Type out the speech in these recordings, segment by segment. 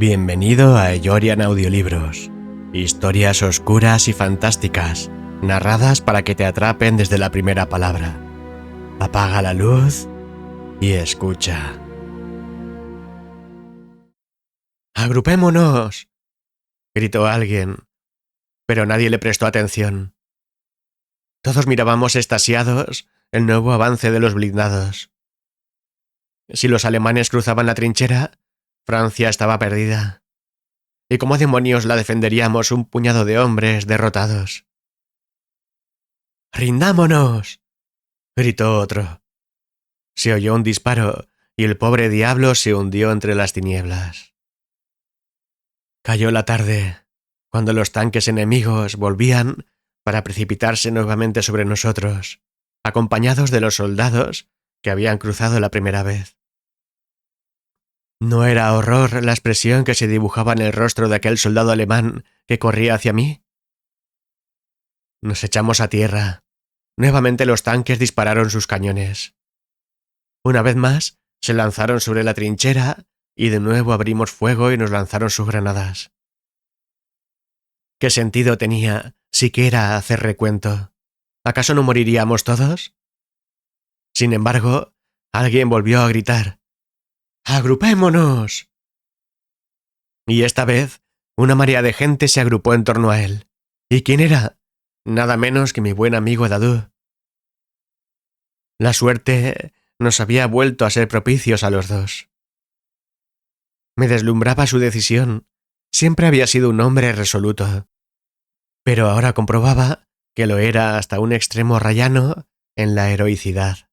Bienvenido a Eyorian Audiolibros. Historias oscuras y fantásticas, narradas para que te atrapen desde la primera palabra. Apaga la luz y escucha. ¡Agrupémonos!, gritó alguien, pero nadie le prestó atención. Todos mirábamos extasiados el nuevo avance de los blindados. Si los alemanes cruzaban la trinchera, Francia estaba perdida. ¿Y cómo demonios la defenderíamos un puñado de hombres derrotados? ¡Rindámonos!, gritó otro. Se oyó un disparo y el pobre diablo se hundió entre las tinieblas. Cayó la tarde, cuando los tanques enemigos volvían para precipitarse nuevamente sobre nosotros, acompañados de los soldados que habían cruzado la primera vez. ¿No era horror la expresión que se dibujaba en el rostro de aquel soldado alemán que corría hacia mí? Nos echamos a tierra. Nuevamente los tanques dispararon sus cañones. Una vez más, se lanzaron sobre la trinchera y de nuevo abrimos fuego y nos lanzaron sus granadas. ¿Qué sentido tenía siquiera hacer recuento? ¿Acaso no moriríamos todos? Sin embargo, alguien volvió a gritar: ¡Agrupémonos! Y esta vez, una marea de gente se agrupó en torno a él. ¿Y quién era? Nada menos que mi buen amigo Dadú. La suerte nos había vuelto a ser propicios a los dos. Me deslumbraba su decisión. Siempre había sido un hombre resoluto. Pero ahora comprobaba que lo era hasta un extremo rayano en la heroicidad.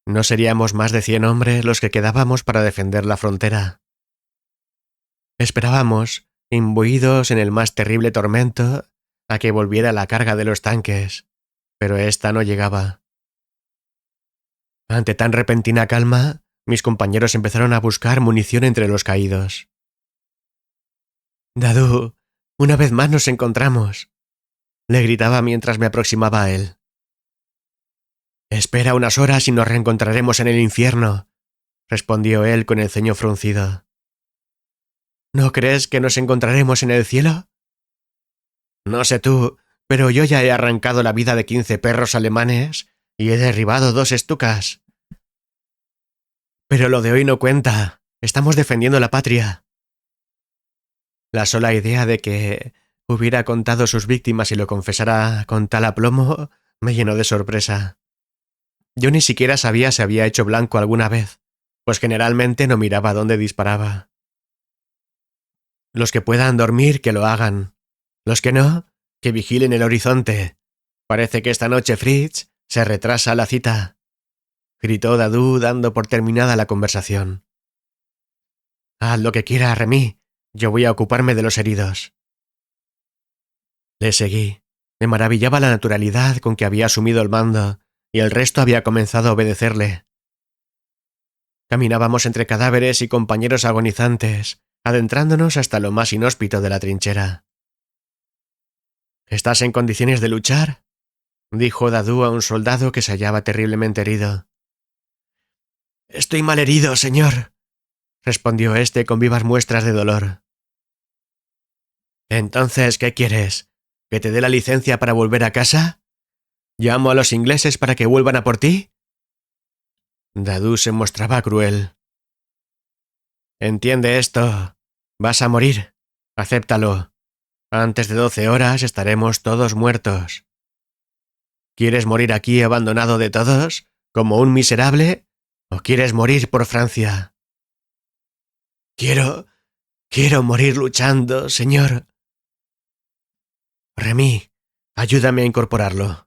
No seríamos más de 100 hombres los que quedábamos para defender la frontera. Esperábamos, imbuidos en el más terrible tormento, a que volviera la carga de los tanques, pero ésta no llegaba. Ante tan repentina calma, mis compañeros empezaron a buscar munición entre los caídos. «Dadú, una vez más nos encontramos», le gritaba mientras me aproximaba a él. «Espera unas horas y nos reencontraremos en el infierno», respondió él con el ceño fruncido. «¿No crees que nos encontraremos en el cielo? No sé tú, pero yo ya he arrancado la vida de 15 perros alemanes y he derribado 2 Stukas. Pero lo de hoy no cuenta. Estamos defendiendo la patria». La sola idea de que hubiera contado sus víctimas y lo confesara con tal aplomo me llenó de sorpresa. Yo ni siquiera sabía si había hecho blanco alguna vez, pues generalmente no miraba dónde disparaba. Los que puedan dormir, que lo hagan. Los que no, que vigilen el horizonte. Parece que esta noche Fritz se retrasa a la cita, gritó Dadú dando por terminada la conversación. Haz lo que quiera, Remy. Yo voy a ocuparme de los heridos. Le seguí. Me maravillaba la naturalidad con que había asumido el mando y el resto había comenzado a obedecerle. Caminábamos entre cadáveres y compañeros agonizantes, adentrándonos hasta lo más inhóspito de la trinchera. ¿Estás en condiciones de luchar?, dijo Dadú a un soldado que se hallaba terriblemente herido. «Estoy mal herido, señor», respondió éste con vivas muestras de dolor. «Entonces, ¿qué quieres? ¿Que te dé la licencia para volver a casa? ¿Llamo a los ingleses para que vuelvan a por ti?» Dadú se mostraba cruel. «Entiende esto. Vas a morir. Acéptalo. Antes de 12 horas estaremos todos muertos. ¿Quieres morir aquí abandonado de todos, como un miserable, o quieres morir por Francia?» Quiero morir luchando, señor». «Remy, ayúdame a incorporarlo».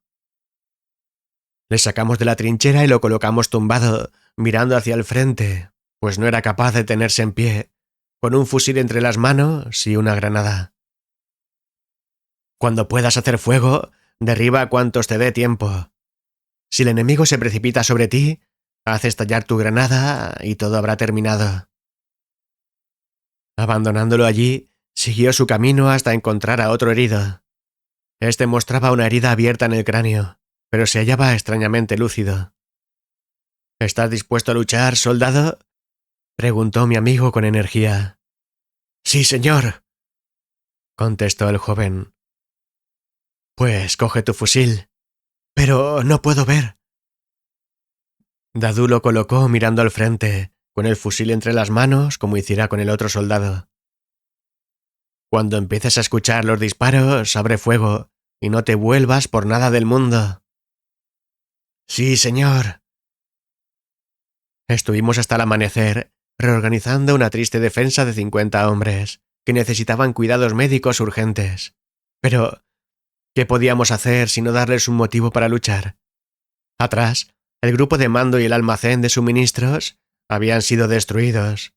Le sacamos de la trinchera y lo colocamos tumbado, mirando hacia el frente, pues no era capaz de tenerse en pie, con un fusil entre las manos y una granada. «Cuando puedas hacer fuego, derriba a cuantos te dé tiempo. Si el enemigo se precipita sobre ti, haz estallar tu granada y todo habrá terminado». Abandonándolo allí, siguió su camino hasta encontrar a otro herido. Este mostraba una herida abierta en el cráneo, pero se hallaba extrañamente lúcido. «¿Estás dispuesto a luchar, soldado?», preguntó mi amigo con energía. Sí, señor, contestó el joven. Pues coge tu fusil. Pero no puedo ver. Dadu lo colocó mirando al frente, con el fusil entre las manos, como hiciera con el otro soldado. Cuando empieces a escuchar los disparos, abre fuego, y no te vuelvas por nada del mundo. Sí, señor. Estuvimos hasta el amanecer, reorganizando una triste defensa de 50 hombres, que necesitaban cuidados médicos urgentes. Pero, ¿qué podíamos hacer sino darles un motivo para luchar? Atrás, el grupo de mando y el almacén de suministros habían sido destruidos,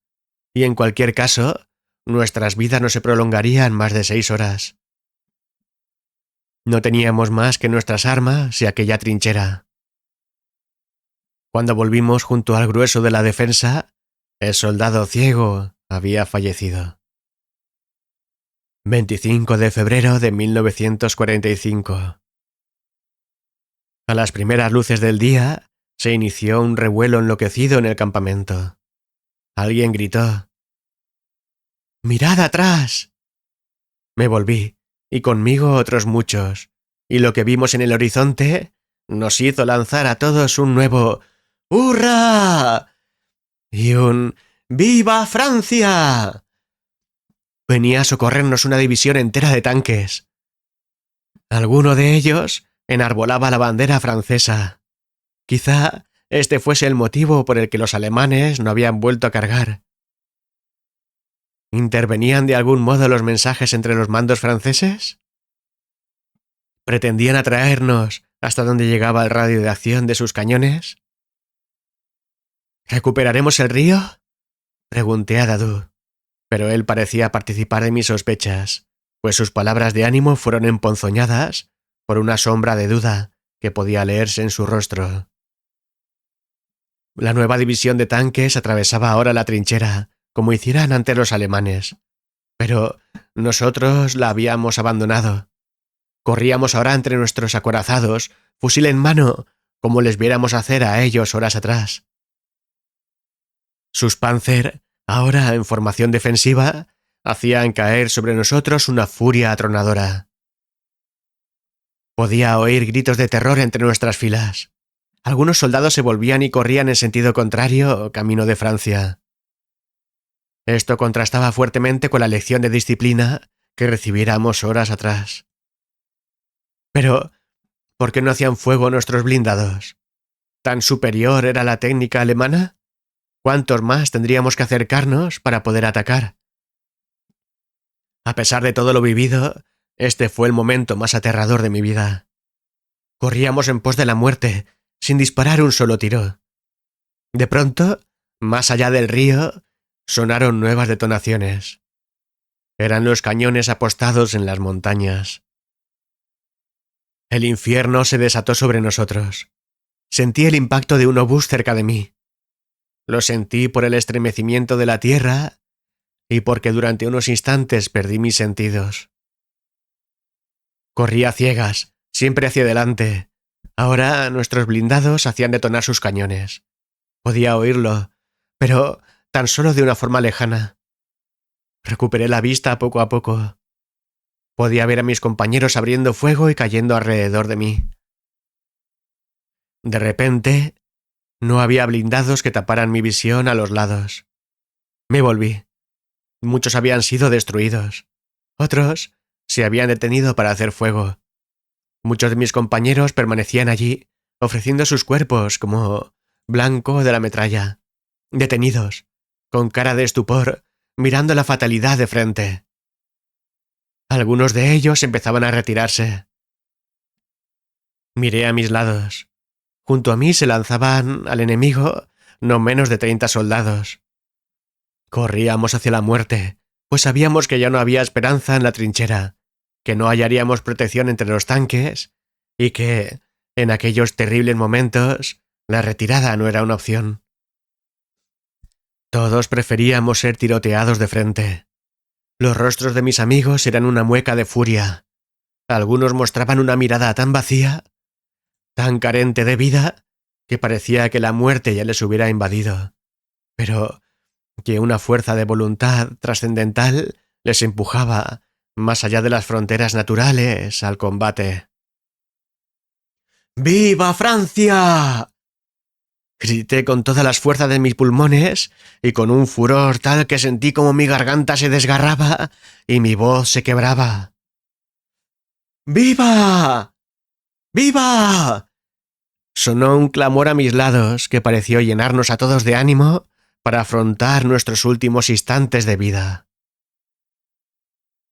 y en cualquier caso, nuestras vidas no se prolongarían más de 6 horas. No teníamos más que nuestras armas y aquella trinchera. Cuando volvimos junto al grueso de la defensa, el soldado ciego había fallecido. 25 de febrero de 1945. A las primeras luces del día, se inició un revuelo enloquecido en el campamento. Alguien gritó: ¡Mirad atrás! Me volví, y conmigo otros muchos, y lo que vimos en el horizonte nos hizo lanzar a todos un nuevo ¡Hurra! Y un ¡Viva Francia! Venía a socorrernos una división entera de tanques. Alguno de ellos enarbolaba la bandera francesa. Quizá este fuese el motivo por el que los alemanes no habían vuelto a cargar. ¿Intervenían de algún modo los mensajes entre los mandos franceses? ¿Pretendían atraernos hasta donde llegaba el radio de acción de sus cañones? ¿Recuperaremos el río?, pregunté a Dadu, pero él parecía participar de mis sospechas, pues sus palabras de ánimo fueron emponzoñadas por una sombra de duda que podía leerse en su rostro. La nueva división de tanques atravesaba ahora la trinchera, como hicieran antes los alemanes, pero nosotros la habíamos abandonado. Corríamos ahora entre nuestros acorazados, fusil en mano, como les viéramos hacer a ellos horas atrás. Sus Panzer, ahora en formación defensiva, hacían caer sobre nosotros una furia atronadora. Podía oír gritos de terror entre nuestras filas. Algunos soldados se volvían y corrían en sentido contrario, camino de Francia. Esto contrastaba fuertemente con la lección de disciplina que recibiéramos horas atrás. Pero, ¿por qué no hacían fuego nuestros blindados? ¿Tan superior era la técnica alemana? ¿Cuántos más tendríamos que acercarnos para poder atacar? A pesar de todo lo vivido, este fue el momento más aterrador de mi vida. Corríamos en pos de la muerte, sin disparar un solo tiro. De pronto, más allá del río, sonaron nuevas detonaciones. Eran los cañones apostados en las montañas. El infierno se desató sobre nosotros. Sentí el impacto de un obús cerca de mí. Lo sentí por el estremecimiento de la tierra y porque durante unos instantes perdí mis sentidos. Corrí a ciegas, siempre hacia adelante. Ahora nuestros blindados hacían detonar sus cañones. Podía oírlo, pero tan solo de una forma lejana. Recuperé la vista poco a poco. Podía ver a mis compañeros abriendo fuego y cayendo alrededor de mí. De repente, no había blindados que taparan mi visión a los lados. Me volví. Muchos habían sido destruidos. Otros se habían detenido para hacer fuego. Muchos de mis compañeros permanecían allí, ofreciendo sus cuerpos como blanco de la metralla, detenidos, con cara de estupor, mirando la fatalidad de frente. Algunos de ellos empezaban a retirarse. Miré a mis lados. Junto a mí se lanzaban al enemigo no menos de 30 soldados. Corríamos hacia la muerte, pues sabíamos que ya no había esperanza en la trinchera, que no hallaríamos protección entre los tanques y que, en aquellos terribles momentos, la retirada no era una opción. Todos preferíamos ser tiroteados de frente. Los rostros de mis amigos eran una mueca de furia. Algunos mostraban una mirada tan vacía, tan carente de vida, que parecía que la muerte ya les hubiera invadido. Pero que una fuerza de voluntad trascendental les empujaba más allá de las fronteras naturales al combate. ¡Viva Francia! Grité con todas las fuerzas de mis pulmones y con un furor tal que sentí como mi garganta se desgarraba y mi voz se quebraba. ¡Viva! ¡Viva! Sonó un clamor a mis lados que pareció llenarnos a todos de ánimo para afrontar nuestros últimos instantes de vida.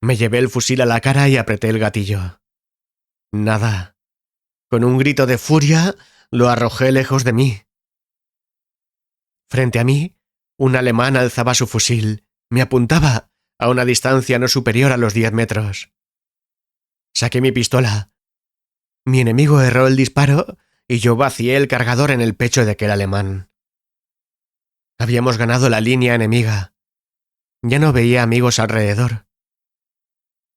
Me llevé el fusil a la cara y apreté el gatillo. Nada. Con un grito de furia, lo arrojé lejos de mí. Frente a mí, un alemán alzaba su fusil, me apuntaba a una distancia no superior a los 10 metros. Saqué mi pistola. Mi enemigo erró el disparo y yo vacié el cargador en el pecho de aquel alemán. Habíamos ganado la línea enemiga. Ya no veía amigos alrededor.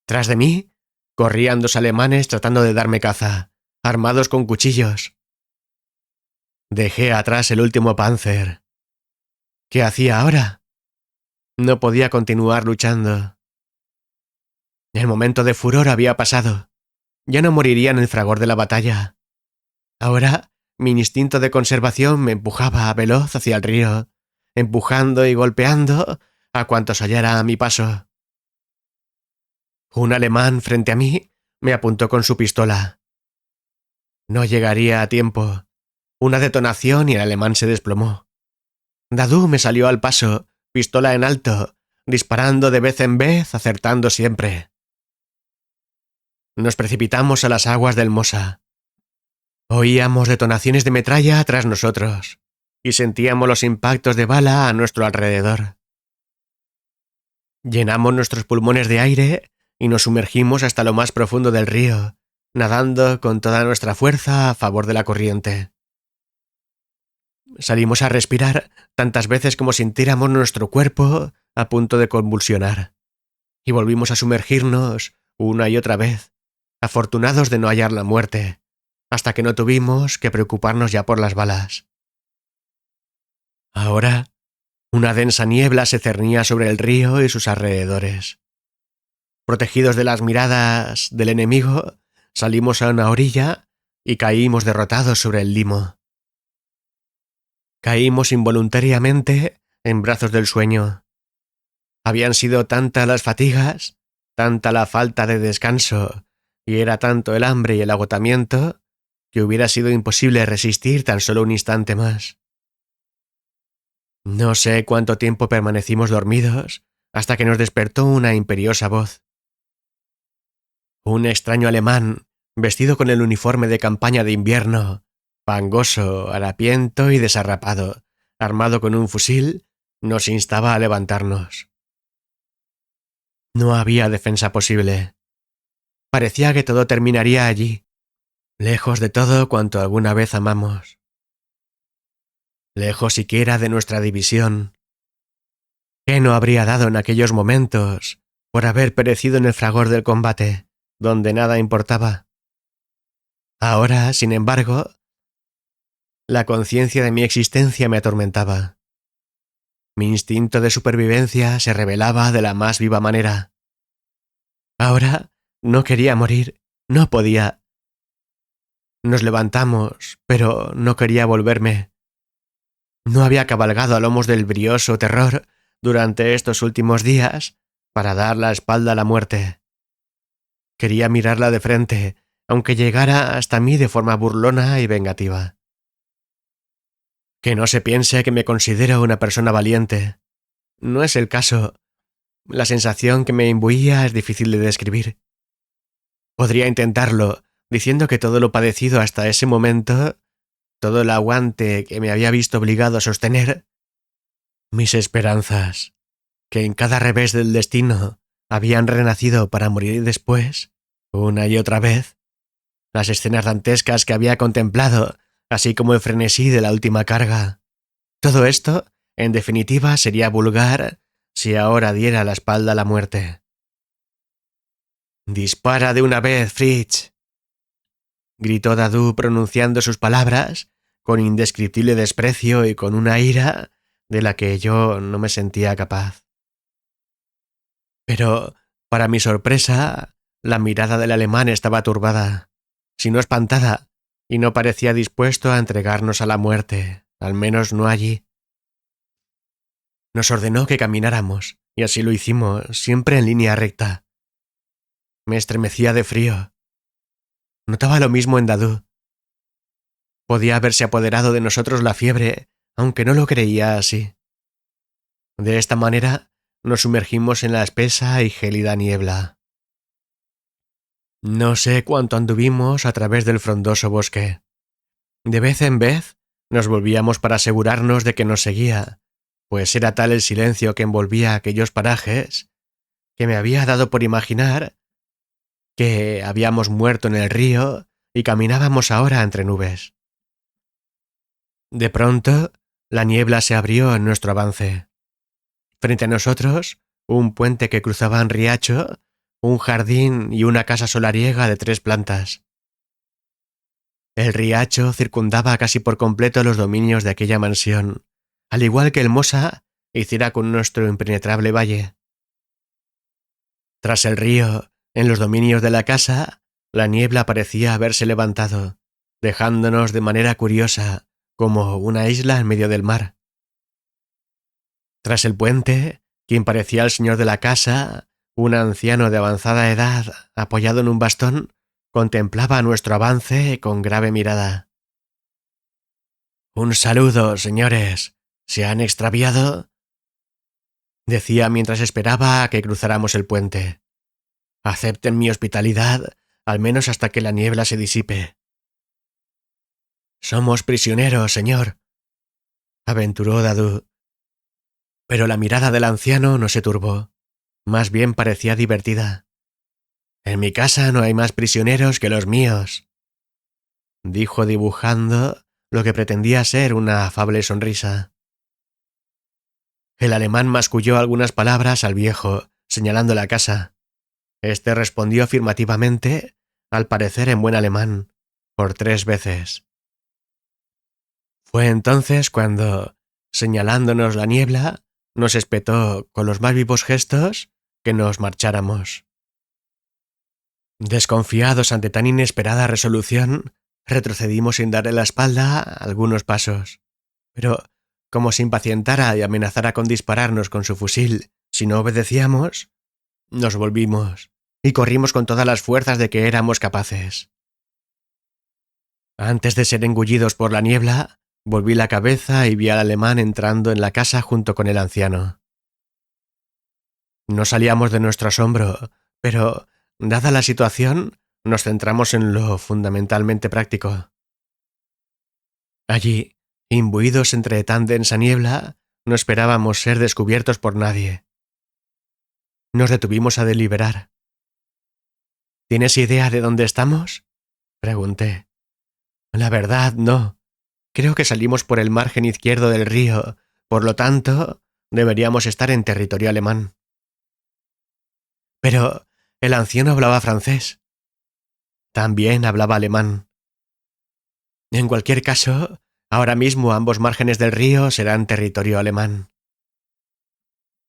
Tras de mí, corrían 2 alemanes tratando de darme caza, armados con cuchillos. Dejé atrás el último Panzer. ¿Qué hacía ahora? No podía continuar luchando. El momento de furor había pasado. Ya no moriría en el fragor de la batalla. Ahora, mi instinto de conservación me empujaba veloz hacia el río, empujando y golpeando a cuantos hallara a mi paso. Un alemán frente a mí me apuntó con su pistola. No llegaría a tiempo. Una detonación y el alemán se desplomó. Dadú me salió al paso, pistola en alto, disparando de vez en vez, acertando siempre. Nos precipitamos a las aguas del Mosa. Oíamos detonaciones de metralla tras nosotros y sentíamos los impactos de bala a nuestro alrededor. Llenamos nuestros pulmones de aire y nos sumergimos hasta lo más profundo del río, nadando con toda nuestra fuerza a favor de la corriente. Salimos a respirar tantas veces como sintiéramos nuestro cuerpo a punto de convulsionar, y volvimos a sumergirnos una y otra vez, afortunados de no hallar la muerte, hasta que no tuvimos que preocuparnos ya por las balas. Ahora, una densa niebla se cernía sobre el río y sus alrededores. Protegidos de las miradas del enemigo, salimos a una orilla y caímos derrotados sobre el limo. Caímos involuntariamente en brazos del sueño. Habían sido tantas las fatigas, tanta la falta de descanso, y era tanto el hambre y el agotamiento, que hubiera sido imposible resistir tan solo un instante más. No sé cuánto tiempo permanecimos dormidos hasta que nos despertó una imperiosa voz. Un extraño alemán, vestido con el uniforme de campaña de invierno, fangoso, harapiento y desarrapado, armado con un fusil, nos instaba a levantarnos. No había defensa posible. Parecía que todo terminaría allí, lejos de todo cuanto alguna vez amamos. Lejos siquiera de nuestra división. ¿Qué no habría dado en aquellos momentos por haber perecido en el fragor del combate, donde nada importaba? Ahora, sin embargo, la conciencia de mi existencia me atormentaba. Mi instinto de supervivencia se revelaba de la más viva manera. Ahora no quería morir, no podía. Nos levantamos, pero no quería volverme. No había cabalgado a lomos del brioso terror durante estos últimos días para dar la espalda a la muerte. Quería mirarla de frente, aunque llegara hasta mí de forma burlona y vengativa. Que no se piense que me considero una persona valiente. No es el caso. La sensación que me imbuía es difícil de describir. Podría intentarlo, diciendo que todo lo padecido hasta ese momento, todo el aguante que me había visto obligado a sostener, mis esperanzas, que en cada revés del destino habían renacido para morir después, una y otra vez, las escenas dantescas que había contemplado, así como el frenesí de la última carga. Todo esto, en definitiva, sería vulgar si ahora diera la espalda a la muerte. «Dispara de una vez, Fritz», gritó Dadú pronunciando sus palabras con indescriptible desprecio y con una ira de la que yo no me sentía capaz. Pero, para mi sorpresa, la mirada del alemán estaba turbada, si no espantada, y no parecía dispuesto a entregarnos a la muerte, al menos no allí. Nos ordenó que camináramos, y así lo hicimos, siempre en línea recta. Me estremecía de frío. Notaba lo mismo en Dadú. Podía haberse apoderado de nosotros la fiebre, aunque no lo creía así. De esta manera, nos sumergimos en la espesa y gélida niebla. No sé cuánto anduvimos a través del frondoso bosque. De vez en vez, nos volvíamos para asegurarnos de que nos seguía, pues era tal el silencio que envolvía aquellos parajes, que me había dado por imaginar que habíamos muerto en el río y caminábamos ahora entre nubes. De pronto, la niebla se abrió en nuestro avance. Frente a nosotros, un puente que cruzaba un riacho, un jardín y una casa solariega de 3 plantas. El riacho circundaba casi por completo los dominios de aquella mansión, al igual que el Mosa hiciera con nuestro impenetrable valle. Tras el río, en los dominios de la casa, la niebla parecía haberse levantado, dejándonos de manera curiosa, como una isla en medio del mar. Tras el puente, quien parecía el señor de la casa, un anciano de avanzada edad, apoyado en un bastón, contemplaba nuestro avance con grave mirada. «Un saludo, señores. ¿Se han extraviado?», decía mientras esperaba a que cruzáramos el puente. «Acepten mi hospitalidad, al menos hasta que la niebla se disipe». «Somos prisioneros, señor», aventuró Dadú. Pero la mirada del anciano no se turbó. Más bien parecía divertida. «En mi casa no hay más prisioneros que los míos», dijo dibujando lo que pretendía ser una afable sonrisa. El alemán masculló algunas palabras al viejo, señalando la casa. Este respondió afirmativamente, al parecer en buen alemán, por 3 veces. Fue entonces cuando, señalándonos la niebla, nos espetó con los más vivos gestos que nos marcháramos. Desconfiados ante tan inesperada resolución, retrocedimos sin darle la espalda algunos pasos, pero como se impacientara y amenazara con dispararnos con su fusil si no obedecíamos, nos volvimos y corrimos con todas las fuerzas de que éramos capaces. Antes de ser engullidos por la niebla, volví la cabeza y vi al alemán entrando en la casa junto con el anciano. No salíamos de nuestro asombro, pero, dada la situación, nos centramos en lo fundamentalmente práctico. Allí, imbuidos entre tan densa niebla, no esperábamos ser descubiertos por nadie. Nos detuvimos a deliberar. «¿Tienes idea de dónde estamos?», pregunté. «La verdad, no. Creo que salimos por el margen izquierdo del río, por lo tanto, deberíamos estar en territorio alemán». Pero el anciano hablaba francés. También hablaba alemán. En cualquier caso, ahora mismo ambos márgenes del río serán territorio alemán.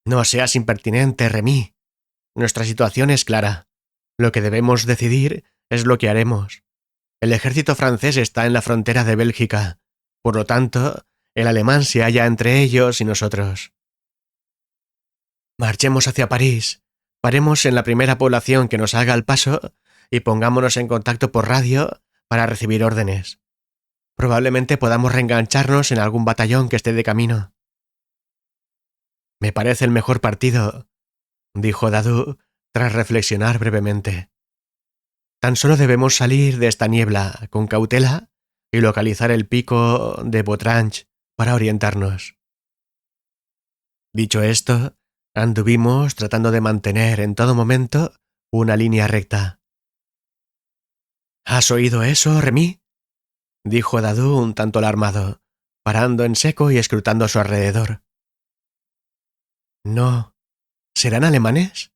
«No seas impertinente, Remy. Nuestra situación es clara. Lo que debemos decidir es lo que haremos. El ejército francés está en la frontera de Bélgica. Por lo tanto, el alemán se halla entre ellos y nosotros. Marchemos hacia París. Paremos en la primera población que nos haga el paso y pongámonos en contacto por radio para recibir órdenes. Probablemente podamos reengancharnos en algún batallón que esté de camino». «Me parece el mejor partido», dijo Dadú tras reflexionar brevemente. «Tan solo debemos salir de esta niebla con cautela y localizar el pico de Botrange para orientarnos». Dicho esto, anduvimos tratando de mantener en todo momento una línea recta. «¿Has oído eso, Remy?», dijo Dadú un tanto alarmado, parando en seco y escrutando a su alrededor. «No. ¿Serán alemanes?».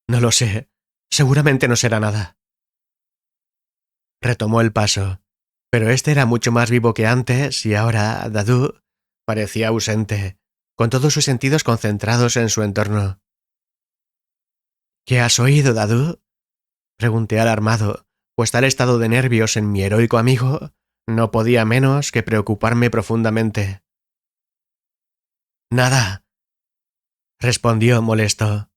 «No lo sé. Seguramente no será nada». Retomó el paso, pero este era mucho más vivo que antes y ahora Dadú Parecía ausente, con todos sus sentidos concentrados en su entorno. ¿Qué has oído, Dadu? Pregunté alarmado, pues tal estado de nervios en mi heroico amigo no podía menos que preocuparme profundamente. Nada, respondió molesto.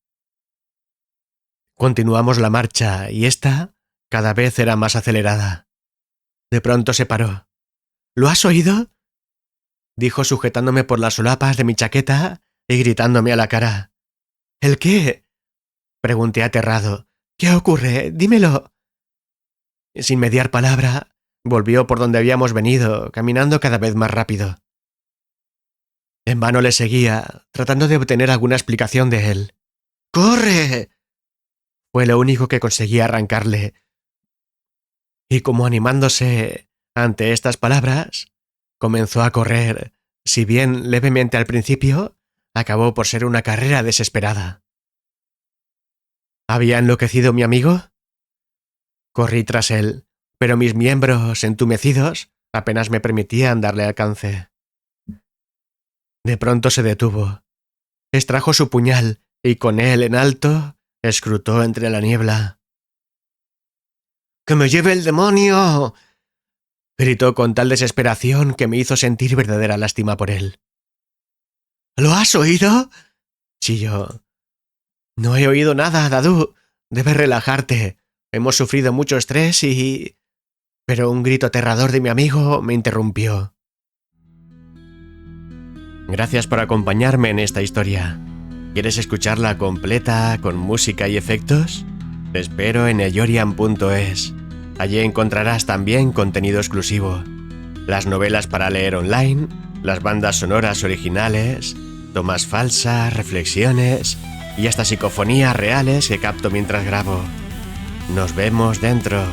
Continuamos la marcha y esta cada vez era más acelerada. De pronto se paró. ¿Lo has oído?, dijo sujetándome por las solapas de mi chaqueta y gritándome a la cara. ¿El qué?, pregunté aterrado. ¿Qué ocurre? Dímelo. Sin mediar palabra, volvió por donde habíamos venido, caminando cada vez más rápido. En vano le seguía, tratando de obtener alguna explicación de él. ¡Corre!, fue lo único que conseguí arrancarle. Y como animándose ante estas palabras, comenzó a correr, si bien levemente al principio, acabó por ser una carrera desesperada. ¿Había enloquecido mi amigo? Corrí tras él, pero mis miembros entumecidos apenas me permitían darle alcance. De pronto se detuvo. Extrajo su puñal y con él en alto escrutó entre la niebla. ¡Que me lleve el demonio!, gritó con tal desesperación que me hizo sentir verdadera lástima por él. ¿Lo has oído?, chilló. No he oído nada, Dadu. Debes relajarte. Hemos sufrido mucho estrés y... Pero un grito aterrador de mi amigo me interrumpió. Gracias por acompañarme en esta historia. ¿Quieres escucharla completa, con música y efectos? Te espero en eyorian.es. Allí encontrarás también contenido exclusivo. Las novelas para leer online, las bandas sonoras originales, tomas falsas, reflexiones y hasta psicofonías reales que capto mientras grabo. Nos vemos dentro.